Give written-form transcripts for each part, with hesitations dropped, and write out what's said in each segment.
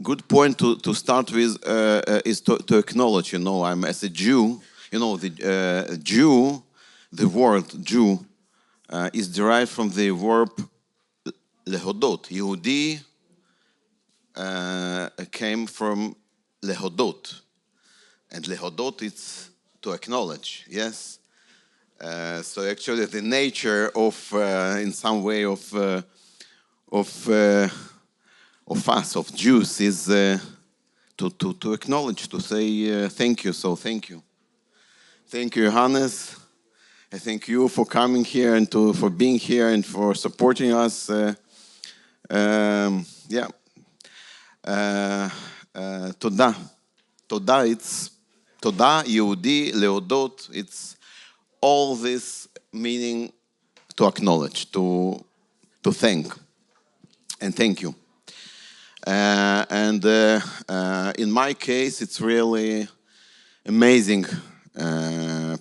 good point to start with is to acknowledge, I'm as a Jew, the Jew, the word Jew is derived from the verb lehodot. Yehudi came from lehodot. And lehodot is to acknowledge, yes? So actually the nature of, in some way, of us, of Jews, is to acknowledge, to say thank you. So thank you. Thank you, Johannes. I thank you for coming here and for being here and for supporting us. Yeah. תודה. תודה, it's תודה, יהודי, להודות, it's all this meaning to acknowledge, to thank, and thank you. And in my case, it's really amazing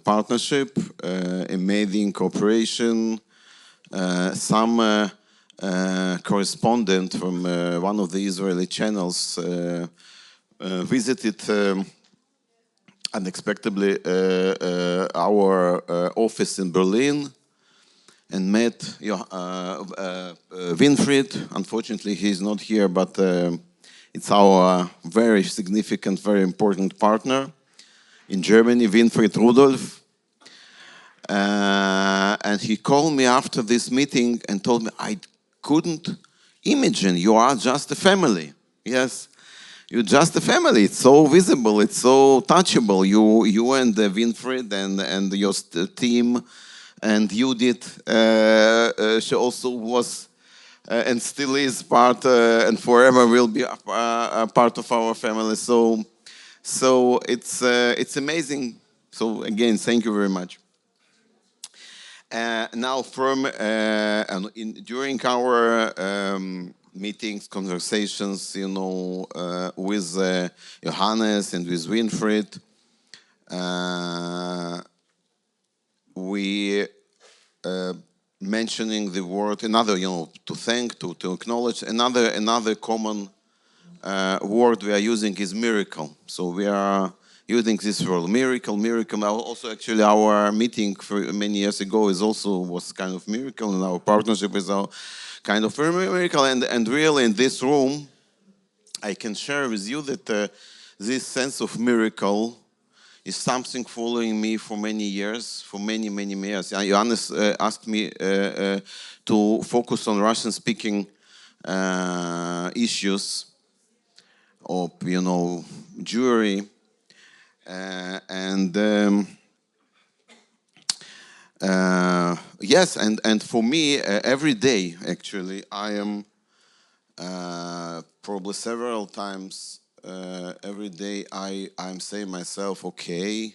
partnership, amazing cooperation. Some correspondent from one of the Israeli channels visited unexpectedly our office in Berlin and met Winfried. Unfortunately, he's not here, but it's our very significant, very important partner in Germany, Winfried Rudolph. And he called me after this meeting and told me, I couldn't imagine you are just a family. Yes, you're just a family. It's so visible, it's so touchable. You and Winfried and your team, and Judith, she also was and still is part and forever will be a part of our family. So it's amazing. So again, thank you very much. Now, during our meetings, conversations, with Johannes and with Winfried, we mentioning the word another, to thank, to acknowledge. Another common word we are using is miracle. So we are using this word, miracle. Also, actually, our meeting many years ago was kind of miracle, and our partnership is a kind of a miracle. And really, in this room, I can share with you that this sense of miracle is something following me for many years, for many years. Johannes asked me to focus on Russian-speaking issues of, Jewry. Yes, and for me, every day, actually, I am probably several times every day I'm saying myself, okay,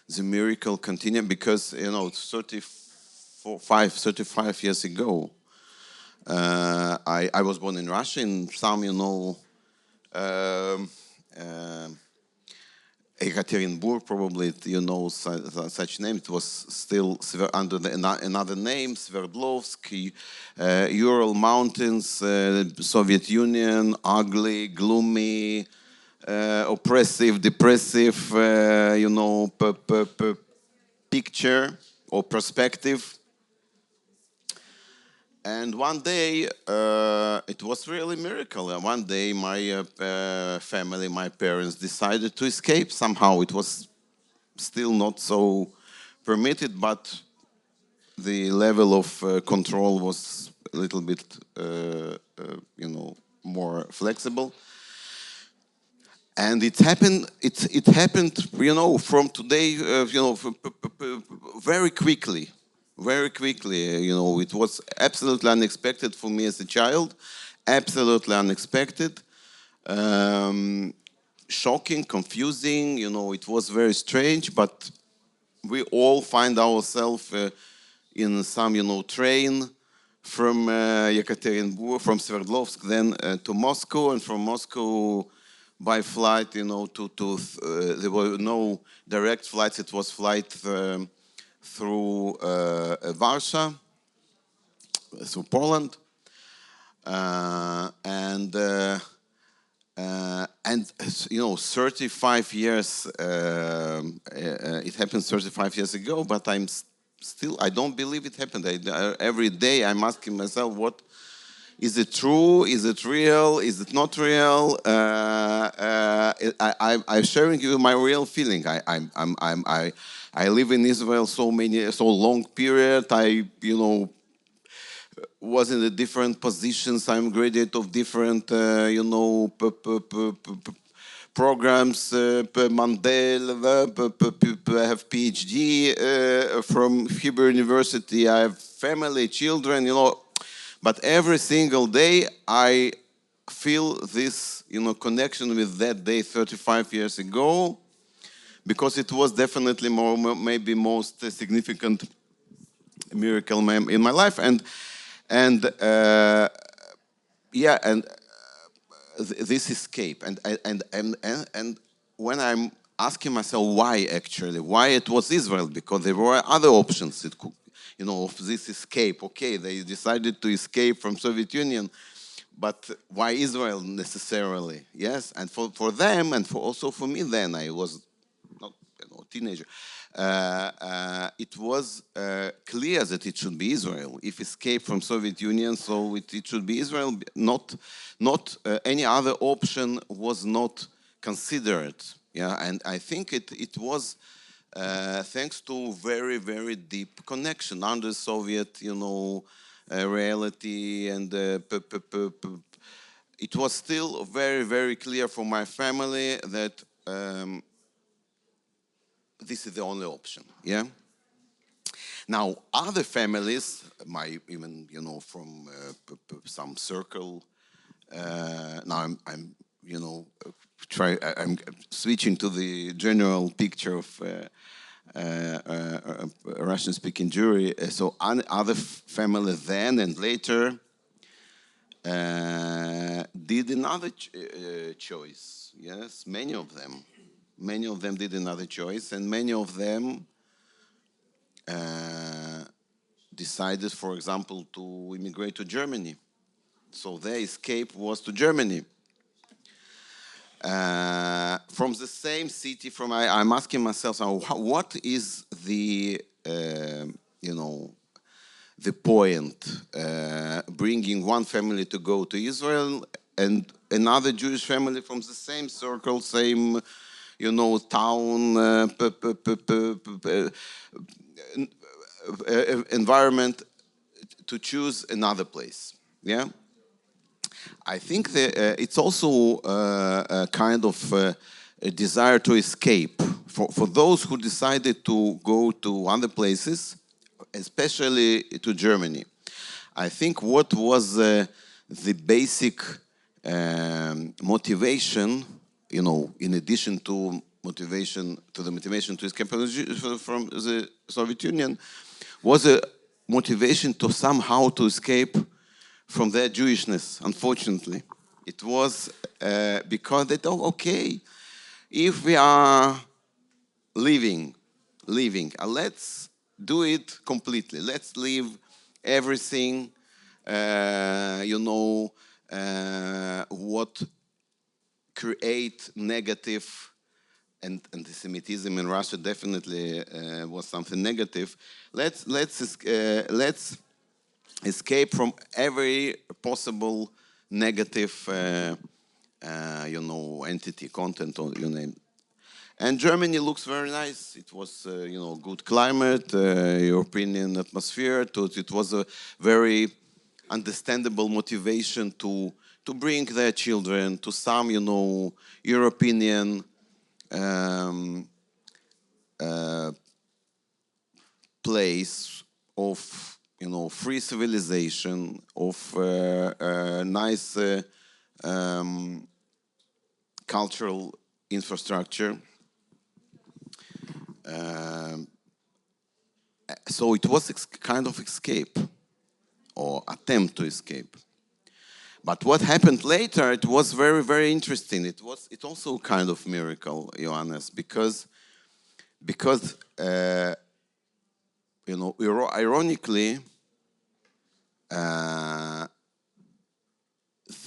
the miracle continue, because 35 years ago I was born in Russia, in some Ekaterinburg, probably such name. It was still under another name, Sverdlovsk, Ural Mountains, Soviet Union, ugly, gloomy, oppressive, depressive, picture or perspective. And one day, it was really a miracle. One day, my family, my parents decided to escape somehow. It was still not so permitted, but the level of control was a little bit, more flexible. And it happened. It happened, from today, very quickly. Very quickly, it was absolutely unexpected for me as a child, absolutely unexpected, shocking, confusing, it was very strange, but we all find ourselves in some, train from Yekaterinburg, from Sverdlovsk, then to Moscow, and from Moscow by flight, there were no direct flights, it was flight through Warsaw, through Poland, and And 35 years, it happened 35 years ago, but still, I don't believe it happened. Every day I'm asking myself, what is it true? Is it real? Is it not real? I'm sharing you my real feeling. I live in Israel so long period. Was in the different positions. I'm graduate of different, programs. Mandel, I have PhD from Hebrew University. I have family, children, But every single day, I feel this, connection with that day 35 years ago, because it was definitely maybe most significant miracle in my life, and yeah, and this escape, and when I'm asking myself why it was Israel, because there were other options. It could, of this escape. Okay, they decided to escape from Soviet Union, but why Israel necessarily? Yes, and for them, and also for me, then I was not teenager. It was clear that it should be Israel. If escape from Soviet Union, so it should be Israel. Not any other option was not considered. Yeah, and I think it was thanks to very deep connection under Soviet, reality, and it was still very clear for my family that. This is the only option. Yeah. Now, other families, even from some circle. Now I'm I'm switching to the general picture of Russian-speaking Jewry. So other families then and later did another choice. Yes, many of them. Many of them did another choice, and many of them decided, for example, to immigrate to Germany. So their escape was to Germany. From the same city, I'm asking myself, what is the, the point bringing one family to go to Israel and another Jewish family from the same circle, same, town, environment, to choose another place. Yeah, I think that it's also a kind of a desire to escape for those who decided to go to other places, especially to Germany. I think what was the basic motivation, in addition to the motivation to escape from the Soviet Union, was a motivation to somehow to escape from their Jewishness. Unfortunately, it was because they thought, okay, if we are leaving, let's do it completely. Let's leave everything, what create negative, and anti-Semitism in Russia definitely was something negative. Let's escape from every possible negative, entity, content, or you name. And Germany looks very nice. It was, good climate, European atmosphere. It was a very understandable motivation to bring their children to some, European place of, free civilization, of nice cultural infrastructure. So it was kind of escape or attempt to escape. But what happened later, it was very interesting. It also kind of miracle, Johannes, because ironically,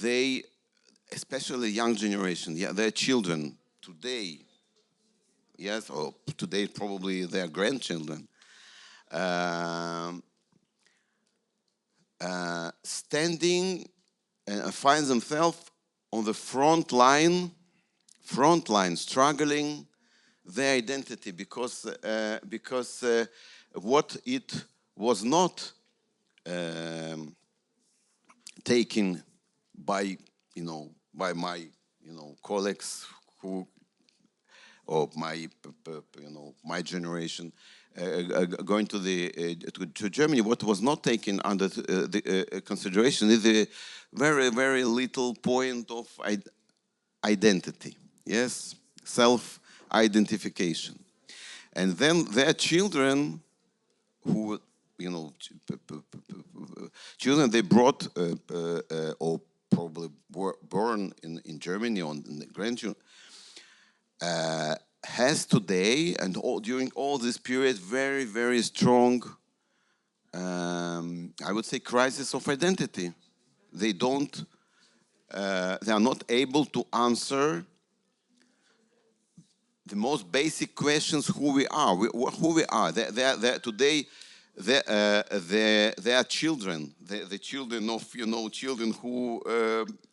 they especially young generation, yeah, their children today, yes, or today probably their grandchildren, um, standing and find themselves on the front line, struggling their identity because what it was not um, taken by by my colleagues who or my my generation going to the to Germany. What was not taken under the consideration is the very little point of identity. Yes, self identification, and then their children who children they brought or probably were born in Germany or in the grandchildren has today and during all this period very strong I would say crisis of identity. They don't they are not able to answer the most basic questions: who we are, who we are. Today, they are children, the children of children who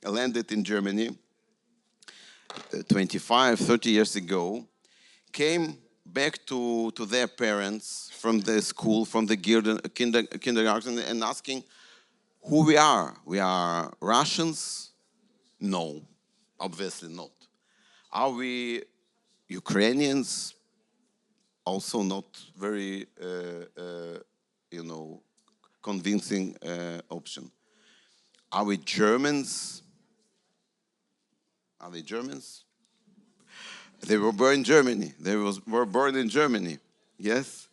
landed in Germany 25, 30 years ago, came back to their parents from the school, from the kindergarten, and asking who we are. We are Russians? No, obviously not. Are we Ukrainians? Also not very, convincing option. Are we Germans? Are they Germans? They were born in Germany. Were born in Germany. Yes,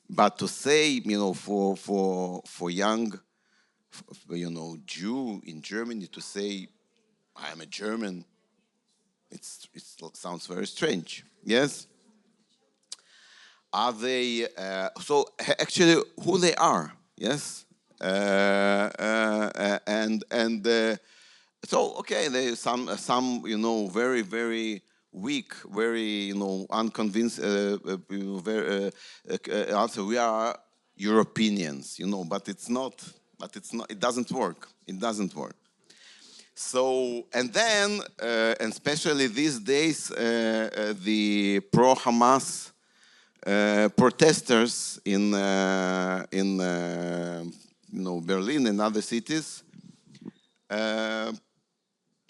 but to say, for young, Jew in Germany to say, I am a German, it sounds very strange. Yes. Are they so actually who they are? Yes, and so okay, they some very weak, very unconvinced very answer. We are Europeans, but it's not. But it's not. It doesn't work. It doesn't work. So and then and especially these days, the pro-Hamas protesters in Berlin and other cities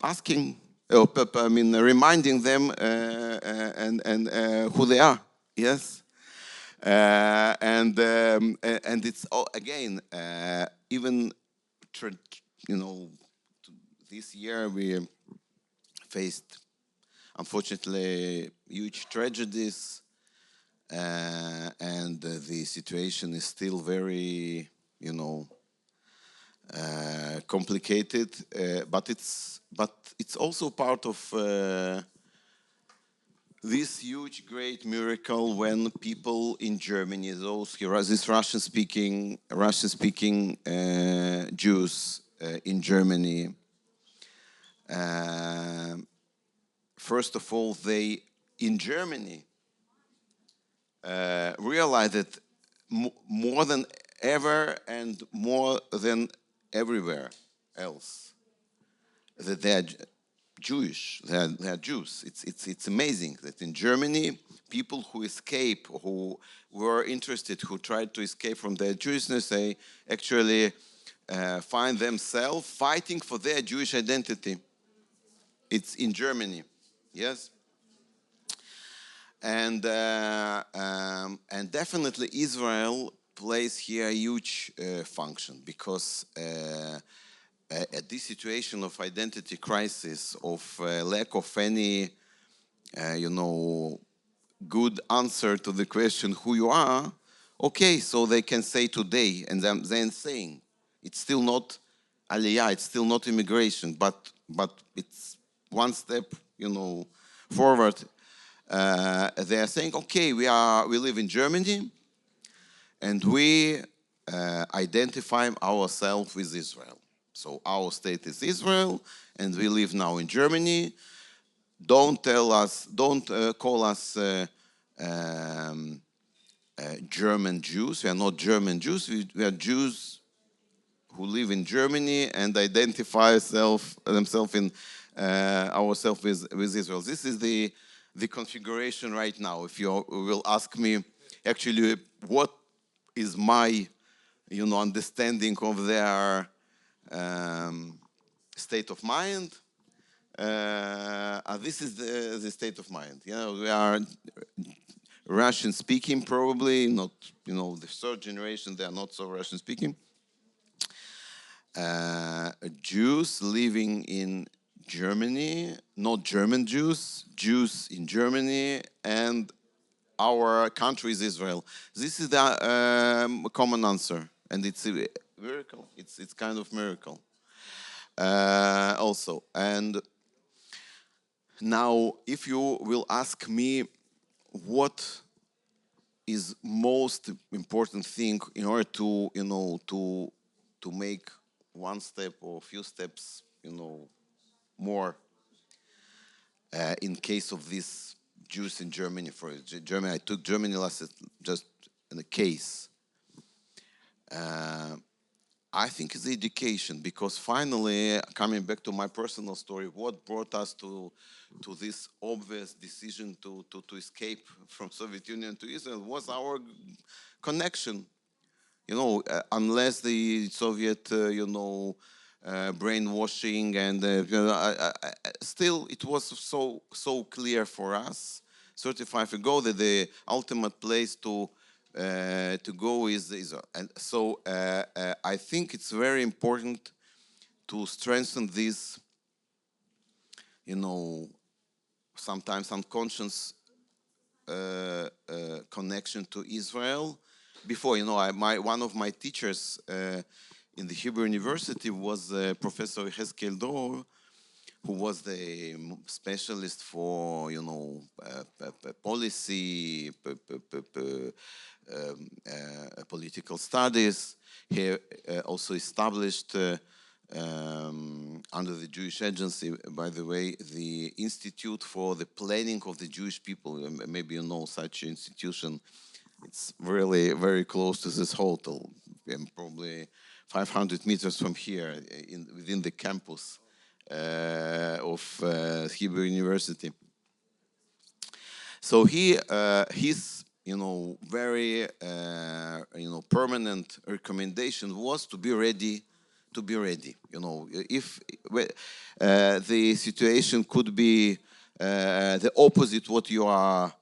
asking, reminding them and who they are. Yes, and it's again even this year we faced unfortunately huge tragedies. And the situation is still very, complicated. But it's also part of this huge, great miracle when people in Germany, these Russian-speaking Jews in Germany, first of all, they in Germany. Realize that more than ever and more than everywhere else that they are Jewish. They are Jews. It's amazing that in Germany, people who escape, who were interested, who tried to escape from their Jewishness, they actually find themselves fighting for their Jewish identity. It's in Germany, yes. And definitely Israel plays here a huge function because at this situation of identity crisis, of lack of any, good answer to the question who you are, okay, so they can say today, and then saying it's still not aliyah, it's still not immigration, but it's one step, forward. They are saying, okay, we live in Germany, and we identify ourselves with Israel. So our state is Israel, and we live now in Germany. Don't tell us, don't call us German Jews. We are not German Jews. We are Jews who live in Germany and identify themselves in ourselves with Israel. This is the configuration right now. If you will ask me, actually, what is my, understanding of their state of mind? This is the state of mind. We are Russian speaking, probably not. The third generation, they are not so Russian speaking. Jews living in Germany, not German Jews, Jews in Germany, and our country is Israel. This is the common answer, and it's a miracle. It's kind of miracle. Also, and now if you will ask me what is most important thing in order to to make one step or a few steps more in case of these Jews in Germany. For Germany, I took Germany last just in a case. I think it's education, because finally, coming back to my personal story, what brought us to this obvious decision to escape from Soviet Union to Israel was our connection. Unless the Soviet, brainwashing and still it was so clear for us 35 ago that the ultimate place to go is Israel. And so I think it's very important to strengthen this, sometimes unconscious connection to Israel. Before, one of my teachers in the Hebrew University was Professor Hezkel Dor, who was the specialist for, policy, political studies. He also established under the Jewish Agency, by the way, the Institute for the Planning of the Jewish People. Maybe you know such institution. It's really very close to this hotel, probably 500 meters from here, within the campus of Hebrew University. So his very permanent recommendation was to be ready. To be ready, if the situation could be the opposite what you are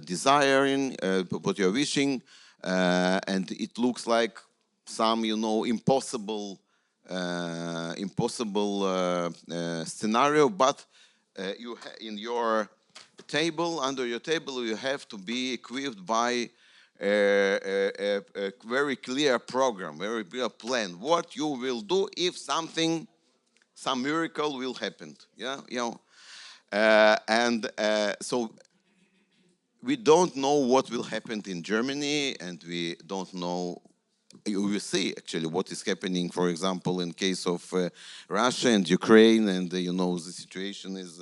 desiring, what you are wishing, and it looks like some impossible scenario, but in your table, under your table, you have to be equipped by a very clear program, very clear plan. What you will do if some miracle will happen. So we don't know what will happen in Germany, and we don't know. You will see actually what is happening, for example, in case of Russia and Ukraine, and the situation is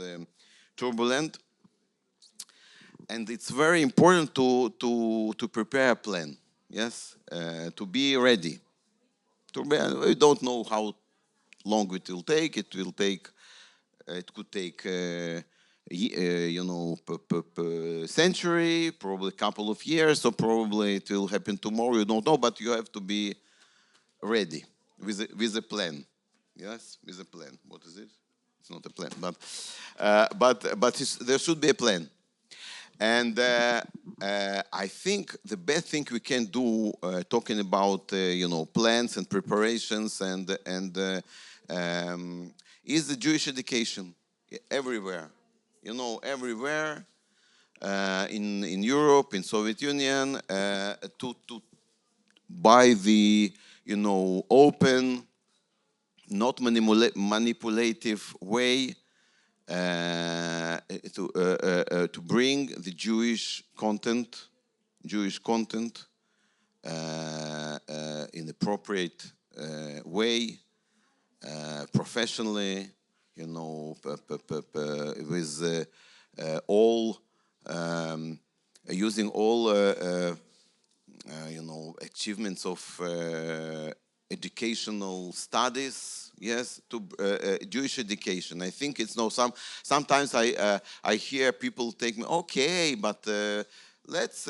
turbulent, and it's very important to prepare a plan. Yes, to be ready. We don't know how long it will take. It will take. It could take. Century, probably a couple of years, or probably it will happen tomorrow. You don't know, but you have to be ready with a plan. Yes, with a plan. What is it? It's not a plan, but there should be a plan. And I think the best thing we can do, talking about plans and preparations and is the Jewish education everywhere. Everywhere in Europe, in Soviet Union, to by the open, not manipulative way to bring the Jewish content in appropriate way, professionally, with all using all achievements of educational studies, yes, to Jewish education. I think it's no. Sometimes I hear people take me, okay, but let's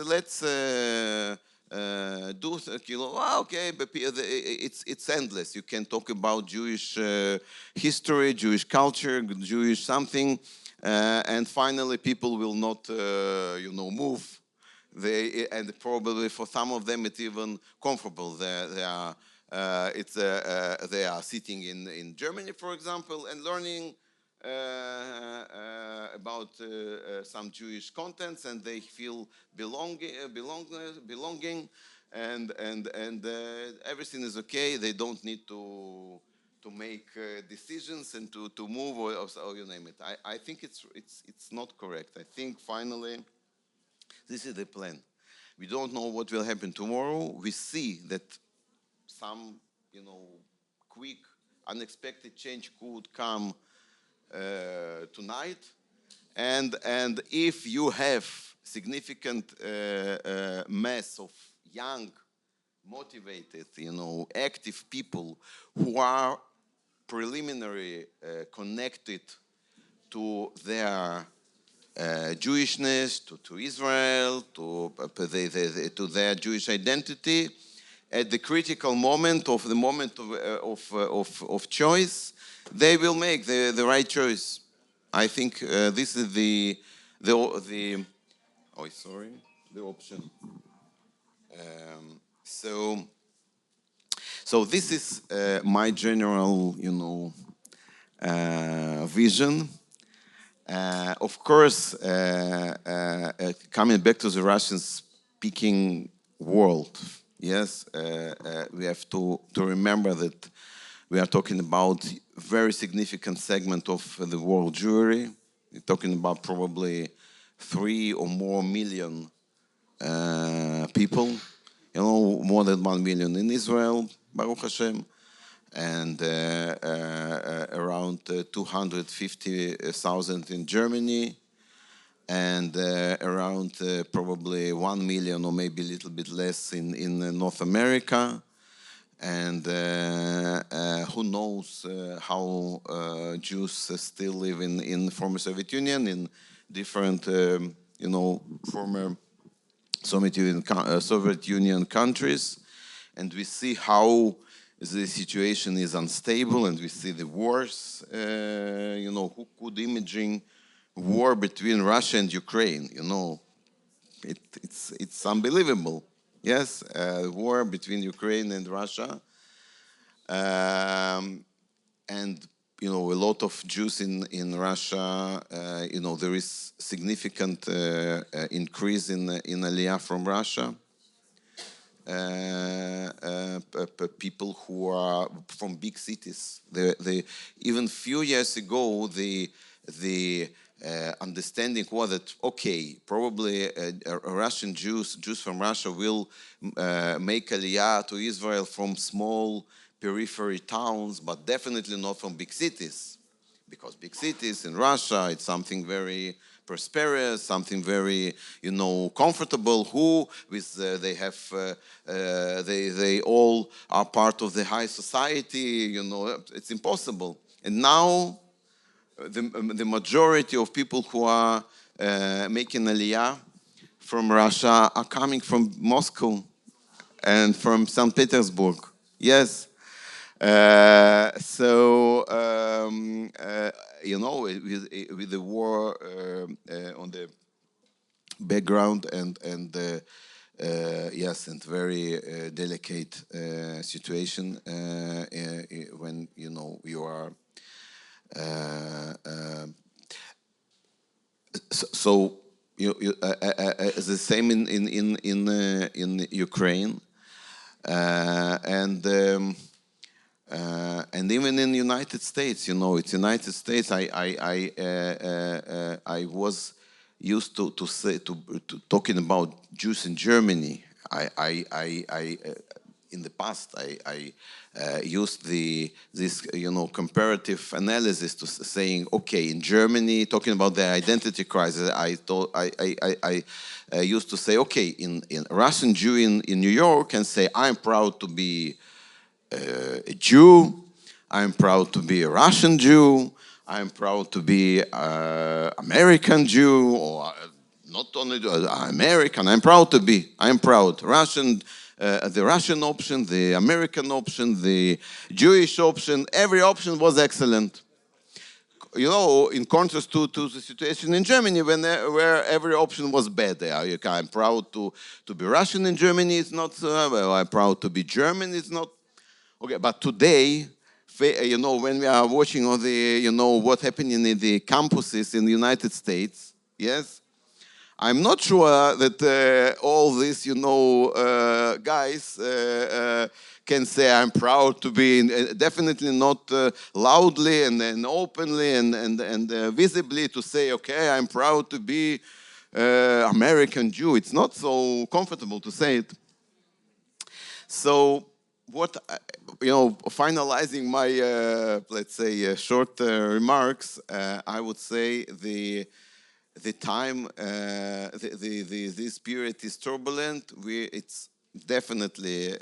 do okay, but it's endless. You can talk about Jewish history, Jewish culture, Jewish something, and finally people will not move. And probably for some of them it's even comfortable. They are sitting in Germany, for example, and learning about some Jewish contents, and they feel belonging, and everything is okay. They don't need to make decisions and to move, or you name it. I think it's not correct. I think finally this is the plan. We don't know what will happen tomorrow. We see that some, quick, unexpected change could come tonight. And if you have significant mass of young, motivated, active people who are preliminary connected to their Jewishness, to Israel, to their Jewish identity, at the critical moment of choice, they will make the right choice. I think this is the oh sorry the option. So this is my general vision. Of course, coming back to the Russian-speaking world, yes, we have to remember that we are talking about a very significant segment of the world Jewry. We're talking about probably 3 or more million people, more than 1 million in Israel, Baruch Hashem, and around 250,000 in Germany, and around probably 1 million or maybe a little bit less in North America. And who knows how Jews still live in former Soviet Union, in different, former Soviet Union countries. And we see how the situation is unstable, and we see the wars. Who could imagine war between Russia and Ukraine? It's unbelievable. Yes, war between Ukraine and Russia, and a lot of Jews in Russia. There is significant increase in Aliyah from Russia. People who are from big cities. Even few years ago, the understanding was that okay, probably Russian Jews from Russia will make Aliyah to Israel from small periphery towns, but definitely not from big cities, because big cities in Russia, it's something very prosperous, something very comfortable. They have they all are part of the high society. It's impossible. And now the majority of people who are making Aliyah from Russia are coming from Moscow and from St. Petersburg. Yes. With the war on the background, and yes, and very delicate situation when you are so the same in Ukraine, and even in the United States. It's United States. I was used to say to talking about Jews in Germany. in the past I used this comparative analysis to saying, okay, in Germany, talking about the identity crisis, I used to say, okay, in Russian Jew in New York can say, I'm proud to be a Jew. I'm proud to be a Russian Jew. I'm proud to be American Jew, or not only American. I'm proud to be. I'm proud Russian. The Russian option, the American option, the Jewish option. Every option was excellent. In contrast to the situation in Germany, where every option was bad. I'm proud to be Russian in Germany. It's not. I'm proud to be German. It's not. Okay, but today, when we are watching all the, what happening in the campuses in the United States, yes, I'm not sure that all these, guys can say I'm proud to be, definitely not loudly and openly and visibly to say, okay, I'm proud to be American Jew. It's not so comfortable to say it. So, what finalizing my let's say short remarks, I would say the time this period is turbulent. It's definitely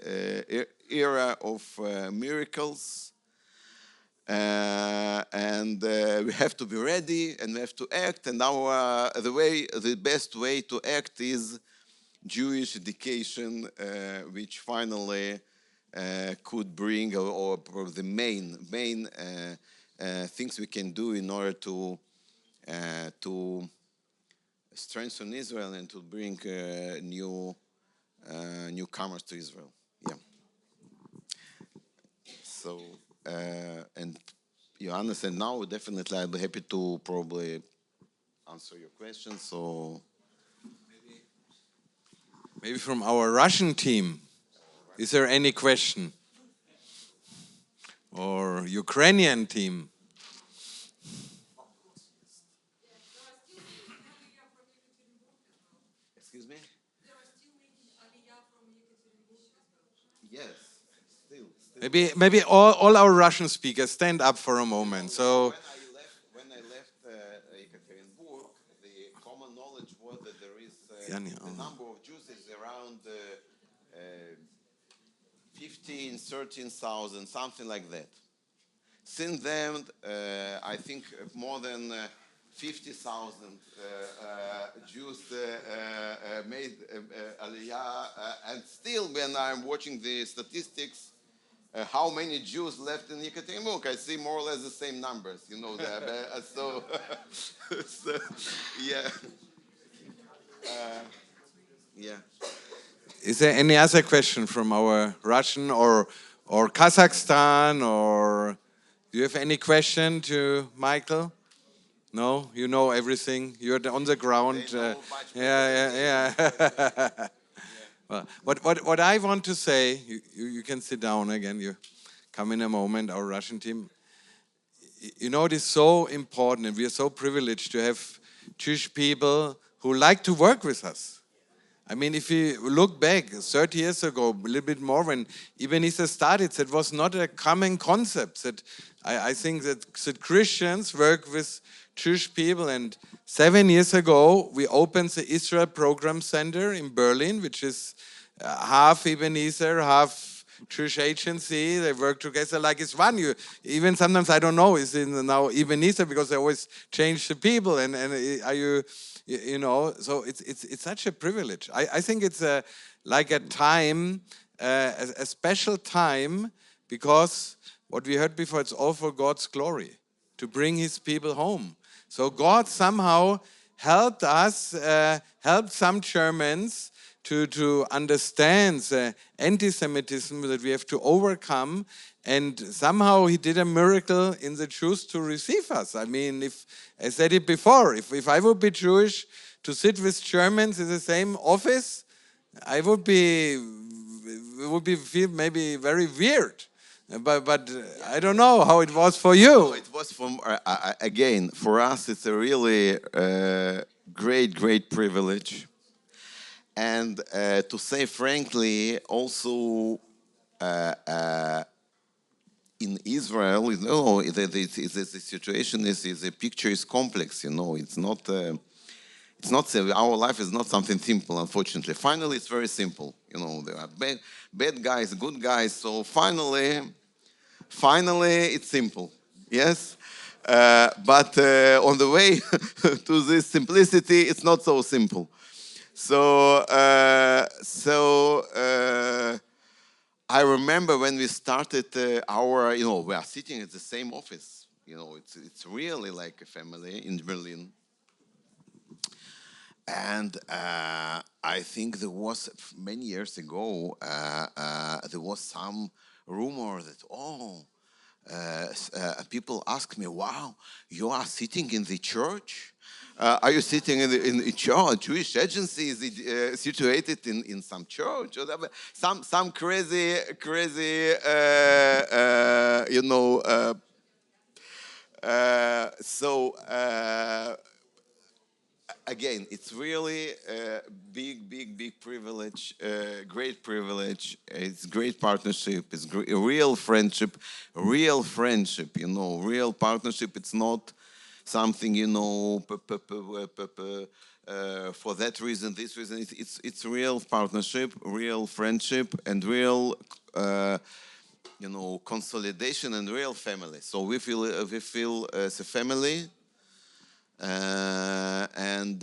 era of miracles, and we have to be ready and we have to act. And now the best way to act is Jewish education, which finally could bring, or the main things we can do in order to strengthen Israel and to bring newcomers to Israel. Yeah. So and you understand now. Definitely, I'll be happy to probably answer your questions. So maybe from our Russian team, is there any question? Or Ukrainian team? excuse me. Yes, still. Maybe all our Russian speakers stand up for a moment. So When I left Yekaterinburg, the common knowledge was that there is the number of Jews is around 15, 13,000, something like that. Since then, I think more than 50,000 Jews made Aliyah, and still, when I'm watching the statistics, how many Jews left in Yekaterinburg, I see more or less the same numbers. So, so, yeah, yeah. is there any other question from our Russian or Kazakhstan, or do you have any question to Michael? No, you know everything. You're on the ground. Yeah. Well, what I want to say, you can sit down again. You come in a moment. Our Russian team. It is so important, and we are so privileged to have Jewish people who like to work with us. I mean, if you look back 30 years ago, a little bit more, when Ebenezer started, that was not a common concept. That I think that Christians work with Jewish people. And 7 years ago, we opened the Israel Program Center in Berlin, which is half Ebenezer, half Jewish agency. They work together like it's one. Even sometimes I don't know, is it now Ebenezer, because they always change the people. And are you... so it's such a privilege. I think it's like a time, a special time, because what we heard before, it's all for God's glory, to bring His people home. So God somehow helped us, helped some Germans to understand the anti-Semitism that we have to overcome. And somehow He did a miracle in the Jews to receive us. I mean, if I said it before, if I would be Jewish, to sit with Germans in the same office, it would feel maybe very weird. But I don't know how it was for you. No, it was again, for us, it's a really great privilege. And to say frankly, also in Israel, the situation is the picture is complex. It's not our life is not something simple, unfortunately. Finally, it's very simple. There are bad guys, good guys. So finally, it's simple. Yes. But on the way to this simplicity, it's not so simple. So I remember when we started we are sitting at the same office. It's really like a family in Berlin. And I think there was many years ago, there was some rumor that, people ask me, wow, you are sitting in the church? Are you sitting in the church? Jewish agency is it, situated in some church or whatever? Some crazy, so. Again, it's really a big privilege, great privilege. It's great partnership. It's a real friendship, real partnership. It's not something, for that reason, this reason. It's real partnership, real friendship, and real, consolidation and real family. So we feel as a family. And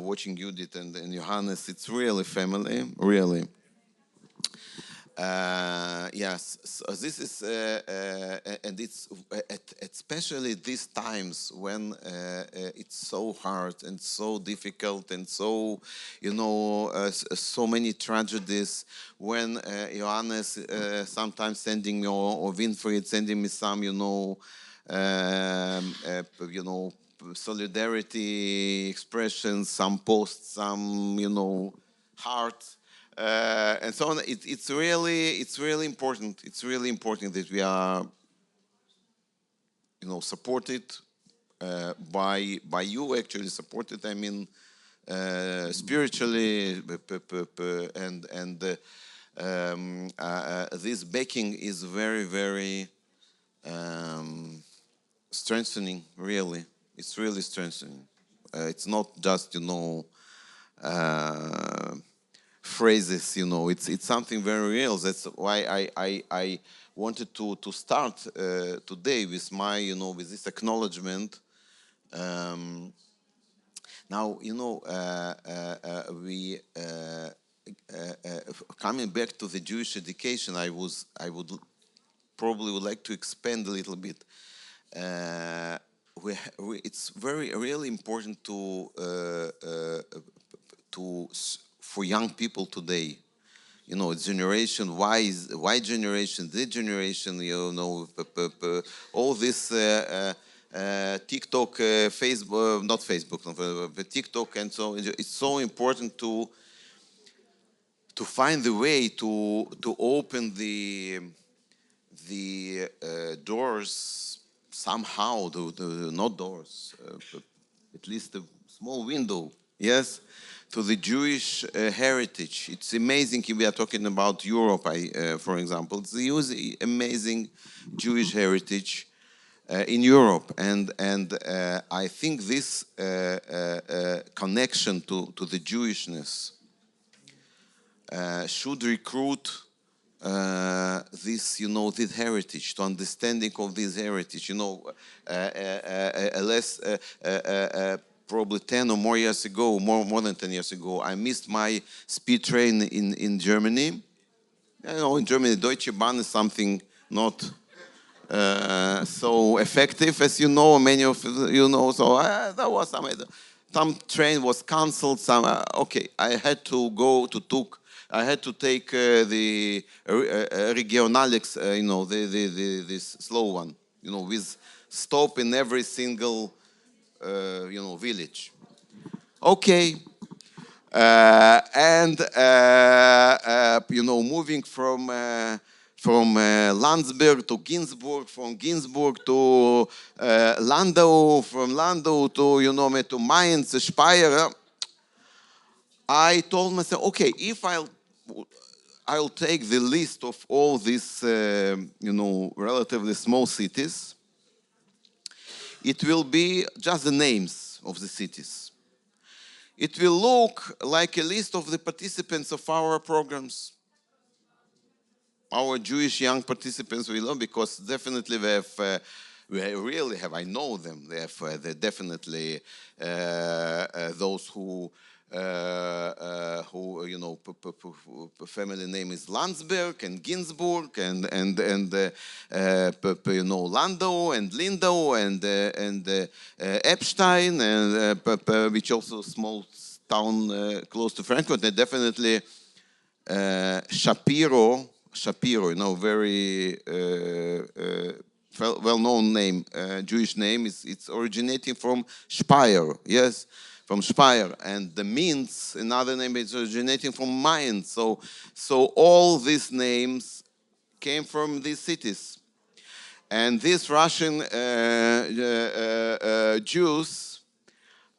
watching Judith and Johannes, it's really family, really. Yes, so this is, and it's especially these times when it's so hard and so difficult and so, so many tragedies. When Johannes sometimes sending me, or Winfried sending me some, solidarity expressions, some posts, some, heart, and so on. It's really important. It's really important that we are, supported by you. Actually, supported. I mean, spiritually, and this backing is very, very strengthening. Really, it's really strengthening. It's not just phrases. It's something very real. That's why I wanted to start today with my with this acknowledgement. Now we coming back to the Jewish education. I would probably would like to expand a little bit. It's really important for young people today. It's generation Y generation, Z generation. All this TikTok, Facebook, not Facebook, but TikTok, and so it's so important to find the way to open the doors somehow, not doors, but at least a small window, yes, to the Jewish heritage. It's amazing. We are talking about Europe, for example. It's the amazing Jewish heritage in Europe, and I think this connection to the Jewishness should recruit this heritage, to understanding of this heritage. Less probably 10 or more years ago, more than 10 years ago, I missed my speed train in Germany. In Germany, Deutsche Bahn is something not so effective, as many of you know. So there was some train was cancelled. Okay, I had to go to Tuk. I had to take the Regionalix, this slow one, with stop in every single, village. Okay. And moving from Landsberg to Ginsburg, from Ginsburg to Landau, from Landau to Mainz, Speyer. I told myself, okay, if I'll take the list of all these, relatively small cities. It will be just the names of the cities. It will look like a list of the participants of our programs. Our Jewish young participants we love, because definitely we really have, I know them, they're definitely those who family name is Landsberg and Ginsburg and Landau and Lindau and Epstein which also small town close to Frankfurt. They definitely Shapiro, very well-known name, Jewish name. It's originating from Speyer, yes, from Speyer, and the Mainz, another name, is originating from Mainz. So all these names came from these cities, and these Russian Jews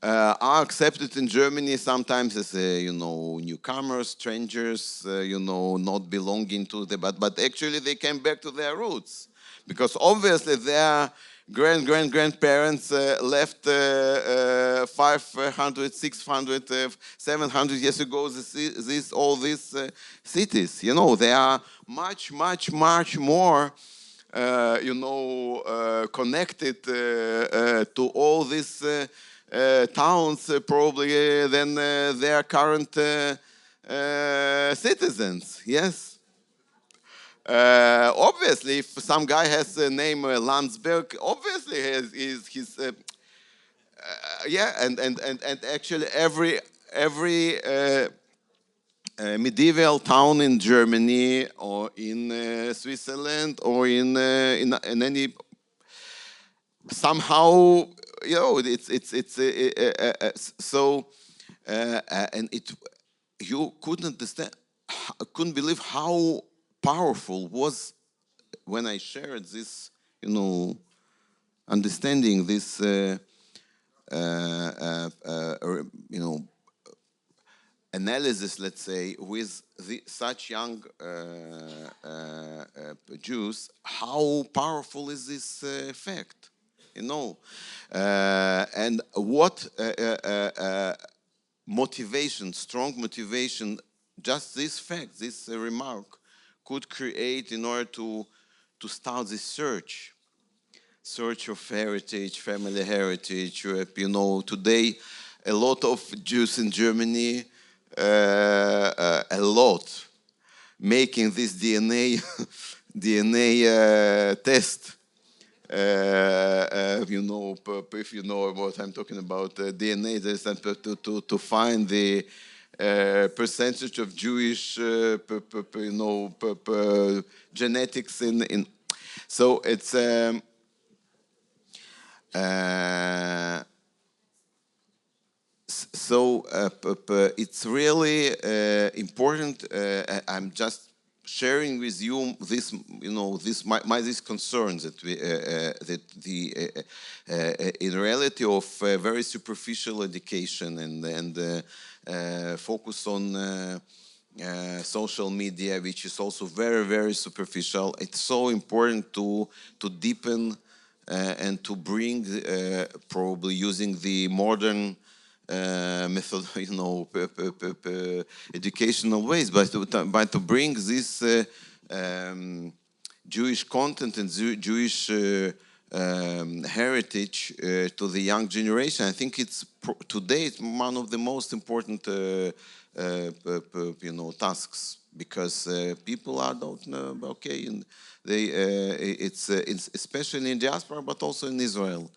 are accepted in Germany sometimes as newcomers, strangers, not belonging to the, but actually they came back to their roots, because obviously their grandparents left 500, 600, 700 years ago all these cities. They are much more connected to all these towns probably than their current citizens. Yes. Obviously, if some guy has a name Landsberg, obviously is his yeah, and actually every medieval town in Germany or in Switzerland or in any, somehow, it's so and it, you couldn't understand, couldn't believe how powerful was when I shared this, understanding this analysis, let's say, with such young Jews. How powerful is this fact? And what motivation, strong motivation, just this fact, this remark could create in order to start this search of heritage, family heritage. Today a lot of Jews in Germany, a lot, making this DNA DNA test. If you know what I'm talking about, DNA test, and to find the percentage of Jewish, genetics in. So it's. It's really important. I'm just sharing with you this, these concerns that in reality of very superficial education and focus on social media, which is also very superficial. It's so important to deepen and to bring, probably using the modern method, educational ways, but to bring this Jewish content and Jewish heritage to the young generation. I think it's today it's one of the most important tasks, because people are don't know, okay, and they it's especially in diaspora, but also in Israel.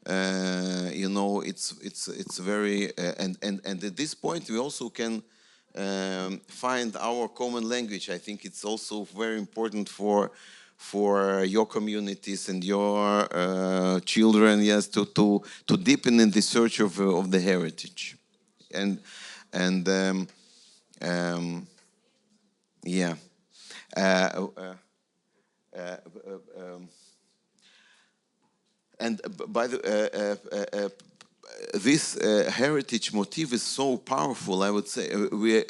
It's very and at this point we also can find our common language. I think it's also very important for your communities and your children, yes, to deepen in the search of the heritage, and yeah. Uh, uh, uh, um, and by the this heritage motif is so powerful. I would say we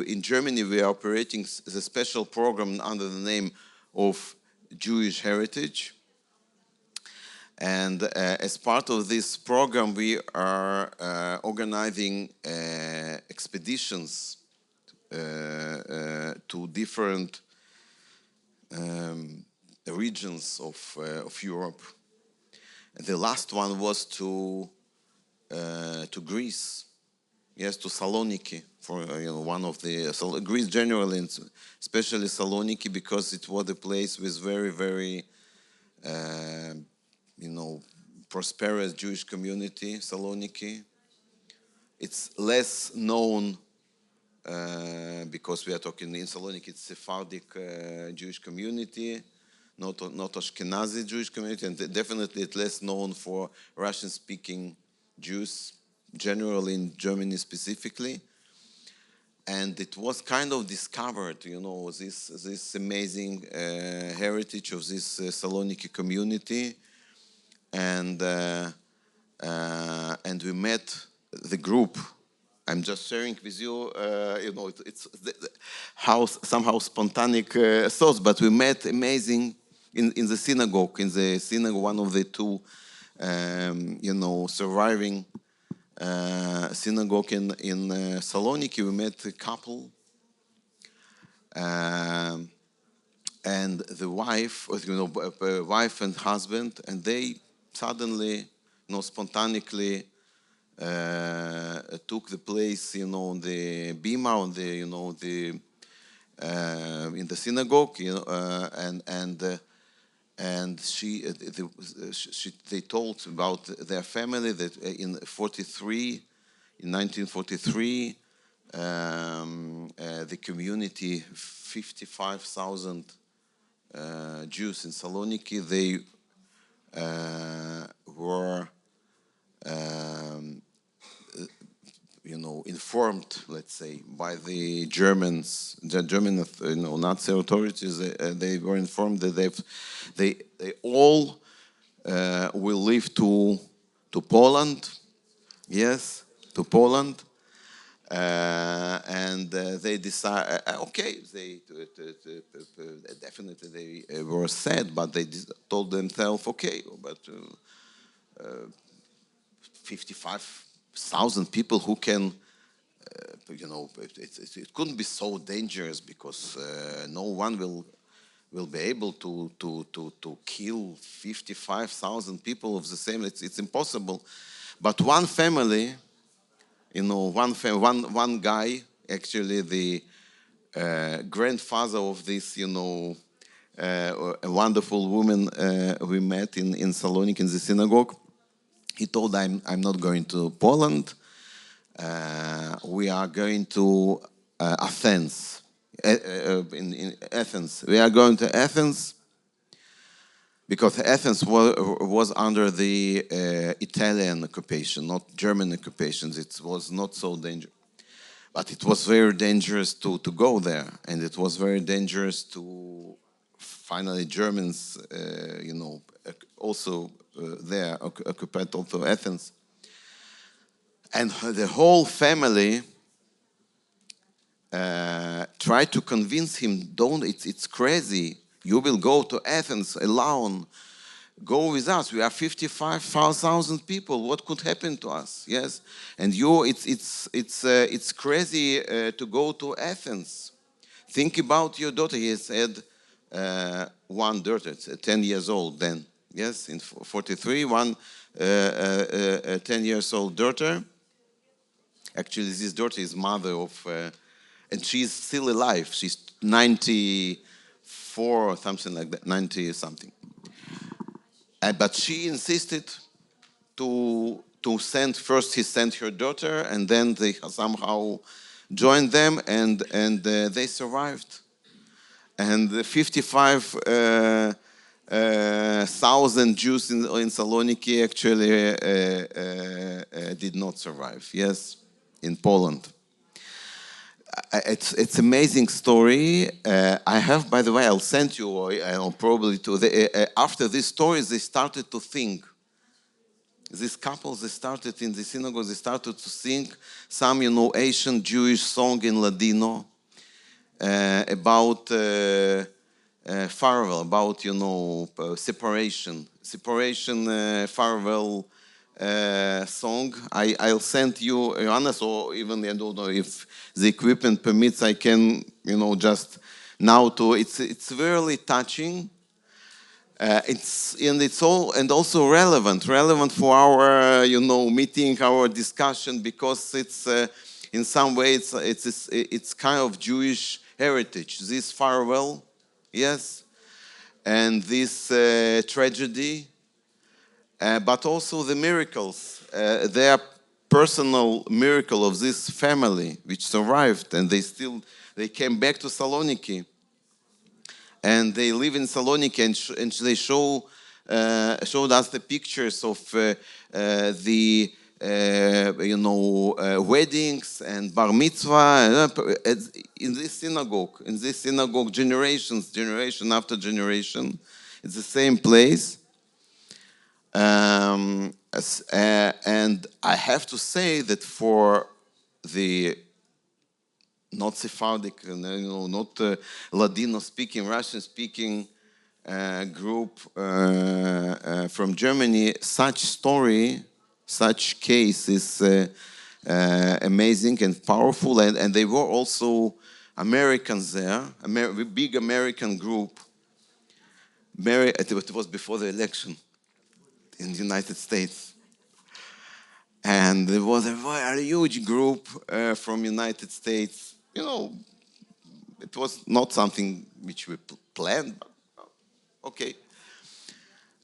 in Germany we are operating a special program under the name of Jewish Heritage, and as part of this program we are organizing expeditions to different regions of Europe. The last one was to Greece, yes, to Saloniki, for one of the Greece generally, and especially Saloniki, because it was a place with very, very, prosperous Jewish community. Saloniki. It's less known because we are talking in Saloniki. It's Sephardic Jewish community, not Ashkenazi Jewish community, and definitely it's less known for Russian-speaking Jews, generally in Germany specifically. And it was kind of discovered, this amazing heritage of this Saloniki community, and we met the group. I'm just sharing with you, it's how somehow spontaneous thoughts, but we met amazing in the synagogue. In the synagogue, one of the two, surviving synagogue in Saloniki, we met a couple, and the wife, wife and husband, and they suddenly, spontaneously took the place, on the bima, on the, in the synagogue, and they told about their family that in 1943, the community, 55,000 Jews in Saloniki, they were informed, let's say, by the Germans, the German, Nazi authorities. They were informed that they all will leave to Poland. Yes, to Poland. And they decide. Okay, they definitely they were sad, but they told themselves, okay, but 55,000 people who can, it couldn't be so dangerous, because no one will be able to kill 55,000 people of the same. It's impossible. But one family, one guy, actually the grandfather of this, a wonderful woman we met in Saloniki in the synagogue. He told, I'm not going to Poland. We are going to Athens. In Athens. We are going to Athens because Athens was under the Italian occupation, not German occupation. It was not so dangerous. But it was very dangerous to go there. And it was very dangerous to finally Germans, also there, occupied also Athens. And the whole family tried to convince him, it's crazy. You will go to Athens alone. Go with us. We are 55,000 people. What could happen to us? Yes, and it's crazy to go to Athens. Think about your daughter. He said one daughter, 10 years old then. Yes, in 43, one 10 years old daughter. Actually, this daughter is mother of, and she's still alive. She's 94 or something like that, 90 something. But she insisted to send first. He sent her daughter, and then they somehow joined them, and they survived. And the 55,000 Jews in Saloniki actually did not survive. Yes, in Poland. It's amazing story. I have, by the way, I'll send you, probably to the, after these stories, they started to think. these couples, they started in the synagogue, they started to sing some, ancient Jewish song in Ladino about farewell, about, separation farewell song. I'll send you, Johannes, or even I don't know if the equipment permits, I can, just now it's really touching. It's also relevant for our meeting, our discussion, because it's in some way it's kind of Jewish heritage. This farewell, yes, and this tragedy, but also the miracles. Their personal miracle of this family which survived, and they came back to Saloniki, and they live in Saloniki, and they showed us the pictures of the weddings and bar mitzvah in this synagogue, generation after generation. It's the same place. And I have to say that for the not Sephardic, not Ladino-speaking, Russian-speaking group from Germany, such case is amazing and powerful. And they were also Americans there, a big American group. It was before the election in the United States. And there was a huge group from United States. It was not something which we planned, but okay.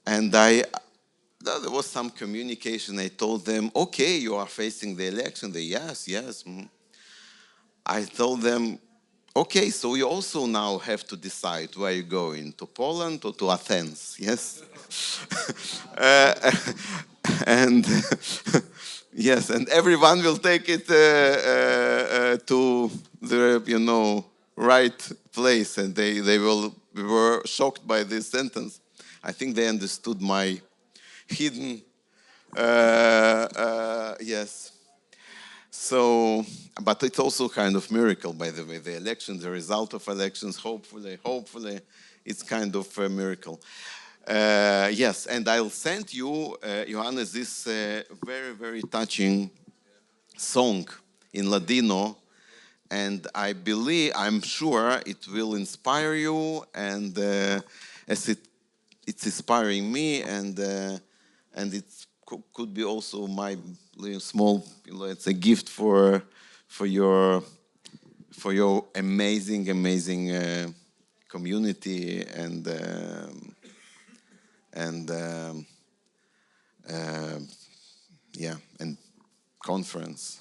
And there was some communication. I told them, okay, you are facing the election. They, yes. I told them, okay, so you also now have to decide where you're going, to Poland or to Athens, yes? And yes, and everyone will take it to the right place, and we were shocked by this sentence. I think they understood my hidden yes. So, but it's also kind of miracle, by the way. The elections, the result of elections, hopefully, it's kind of a miracle. Yes, and I'll send you, Johannes, this very, very touching song in Ladino, and I'm sure it will inspire you, and as it's inspiring me, and it could be also my small, it's a gift for your amazing community and yeah, and conference.